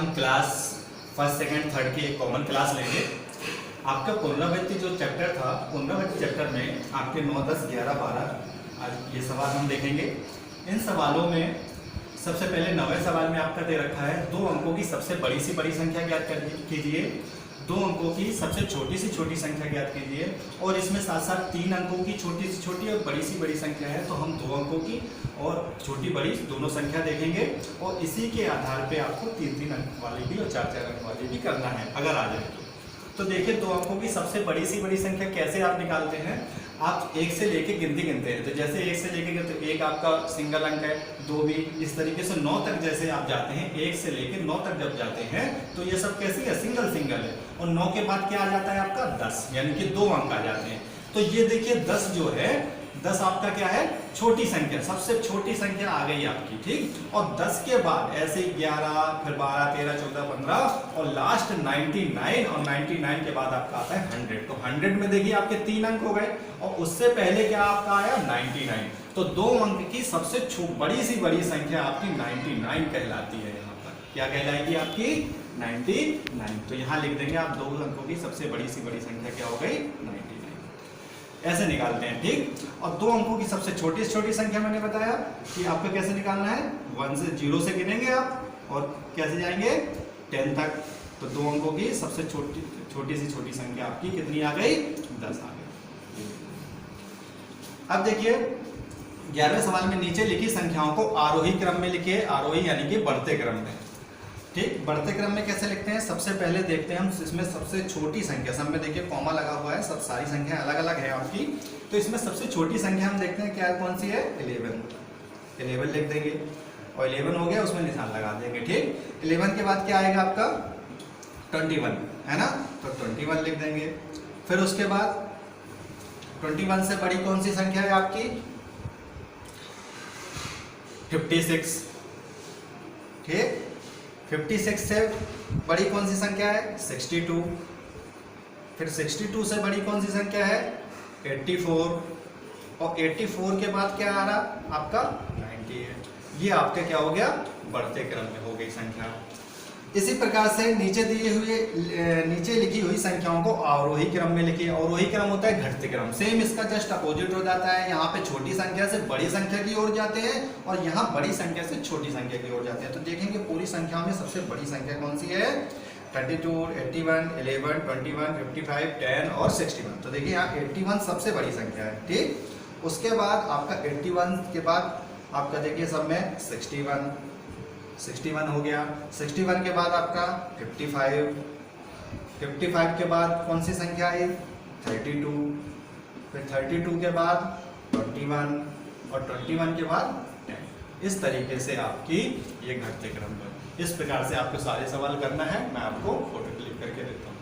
हम class first second third की एक कॉमन क्लास लेंगे। आपका पुनरावृत्ति जो चैप्टर था, पुनरावृत्ति चैप्टर में आपके 9, 10, 11, 12 आज ये सवाल हम देखेंगे। इन सवालों में सबसे पहले 9वें सवाल में आपका दे रखा है 2 अंकों की सबसे बड़ी सी बड़ी संख्या ज्ञात कर कीजिए, 2 अंकों की सबसे छोटी सी छोटी संख्या ज्ञात कीजिए, और इसमें साथ साथ 3 अंकों की छोटी सी छोटी और बड़ी सी बड़ी संख्या है, तो हम 2 अंकों की और छोटी बड़ी दोनों संख्या देखेंगे और इसी के आधार पे आपको 3-3 अंक वाली भी और 4-4 अंक वाली भी करना है अगर आ जाए तो। देखिए 2 अंकों की सबसे बड़ी सी बड़ी संख्या कैसे आप निकालते हैं। आप 1 से लेके गिनती गिनते हैं, तो जैसे 1 से लेके तो 1 आपका सिंगल अंक है, 2 भी, इस तरीके से 9 तक जैसे आप जाते हैं, 1 से लेके 9 तक जब जाते हैं तो ये सब कैसी है, सिंगल सिंगल है। और 9 के बाद क्या आ जाता है आपका 10, यानी कि 2 अंक आ जाते हैं। तो ये देखिए 10 जो है, 10 आपका क्या है, छोटी संख्या, सबसे छोटी संख्या आ गई आपकी, ठीक। और 10 के बाद ऐसे 11, फिर 12, 13, 14, 15 और लास्ट 99, और 99 के बाद आपका आता है 100। तो 100 में देखिए आपके 3 अंक हो गए और उससे पहले क्या आपका आया 99। तो 2 अंक की सबसे बड़ी सी बड़ी संख्या आपकी 99 कहलाती है। यहाँ पर क्या कहलाएगी आपकी 99। तो यहाँ लिख देंगे आप 2 अंकों की सबसे बड़ी सी बड़ी संख्या क्या हो गई 99। ऐसे निकालते हैं, ठीक। और 2 अंकों की सबसे छोटी से छोटी संख्या मैंने बताया कि आपको कैसे निकालना है, 1 से 0 से गिनेंगे आप और कैसे जाएंगे 10 तक। तो 2 अंकों की सबसे छोटी से छोटी संख्या आपकी कितनी आ गई, 10 आ गई। अब देखिए 11वें सवाल में नीचे लिखी संख्याओं को आरोही क्रम में लिखिए, आरोही यानी कि बढ़ते क्रम में, ठीक। बढ़ते क्रम में कैसे लिखते हैं, सबसे पहले देखते हैं हम इसमें सबसे छोटी संख्या, सब में देखिए कॉमा लगा हुआ है, सब सारी संख्या अलग अलग है आपकी। तो इसमें सबसे छोटी संख्या हम देखते हैं क्या कौन सी है, 11 लिख देंगे और 11 हो गया, उसमें निशान लगा देंगे, ठीक। 11 के बाद क्या आएगा आपका 21 है ना, तो 21 लिख देंगे। फिर उसके बाद 21 से बड़ी कौन सी संख्या है आपकी 56, ठीक। 56 से बड़ी कौन सी संख्या है 62। फिर 62 से बड़ी कौन सी संख्या है 84, और 84 के बाद क्या आ रहा आपका 98। ये आपका क्या हो गया, बढ़ते क्रम में हो गई संख्या। इसी प्रकार से नीचे लिखी हुई संख्याओं को आरोही क्रम में लिखिए। आरोही क्रम होता है घटते क्रम, सेम इसका जस्ट अपोजिट हो जाता है। यहाँ पे छोटी संख्या से बड़ी संख्या की ओर जाते हैं और यहाँ बड़ी संख्या से छोटी संख्या की ओर जाते हैं। तो देखेंगे पूरी संख्या में सबसे बड़ी संख्या कौन सी है, 32, 81, 11, 21, 55, 10 और 61। तो देखिए यहाँ 81 सबसे बड़ी संख्या है, ठीक। उसके बाद आपका 81 के बाद आपका देखिए सब में 61 हो गया। 61 के बाद आपका 55 के बाद कौन सी संख्या है 32, फिर 32 के बाद 21 और 21 के बाद 10। इस तरीके से आपकी ये घटते क्रम है। इस प्रकार से आपको सारे सवाल करना है। मैं आपको फोटो क्लिक करके देता हूँ।